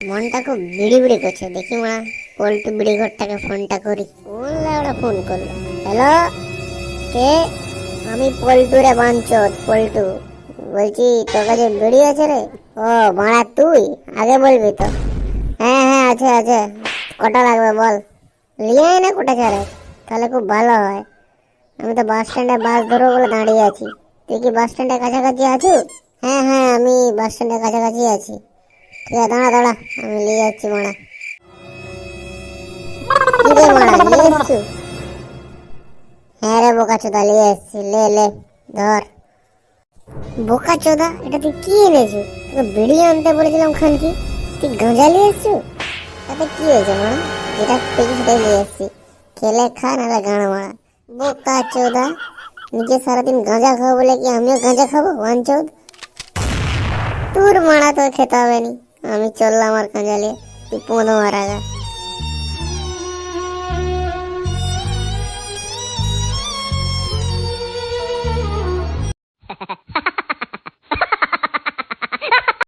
মনটা খুব বিড়ি বিড়ি করছে, দেখি মা পল্টু বিড়ি ঘরটাকে ফোনটা করি। বললে ওরা ফোন করলো। হ্যালো, কে? আমি পল্টু রে বাঞ্চত, পল্টু বলছি। তোর কাছে বিড়ি আছে রে? ও মারা তুই আগে বলবি তো। হ্যাঁ হ্যাঁ আছে আছে, কটা লাগবে বল। নিয়ে আয় না কোটা চারে, তাহলে খুব ভালো হয়। আমি তো বাস স্ট্যান্ডে বাস ধরবো বলে দাঁড়িয়ে আছি। তুই কি বাস স্ট্যান্ডের কাছাকাছি আছো? হ্যাঁ হ্যাঁ, আমি বাস স্ট্যান্ডের কাছাকাছি আছি। ঠিক আছে, দাঁড়া দাঁড়া, আমি নিয়ে যাচ্ছি মারা। কি রে মারা, নিয়ে এসছু? হ্যাঁ রে বোকা চোদা, নিয়ে এসছি, লে লে ধর। বোকা চোদা, এটা তুই কি এনেছু? তোকে বিড়ি আনতে বলেছিলাম খানকি, তুই গাঁজা নিয়ে এসছু? তাতে কি হয়েছে মারা, যেটা পেয়েছি সেটাই নিয়ে এসছি। খেলে খা, নাহলে গান মারা। বোকা চোদা, নিজে সারাদিন গাঁজা খাবো বলে কি আমিও গাঁজা খাবো? ওয়ানচোদ তোর মারা, তোর খেতে হবে নি। আমি চললাম আর গাঁজা নিয়ে, তুই পোঁদ মারা গা।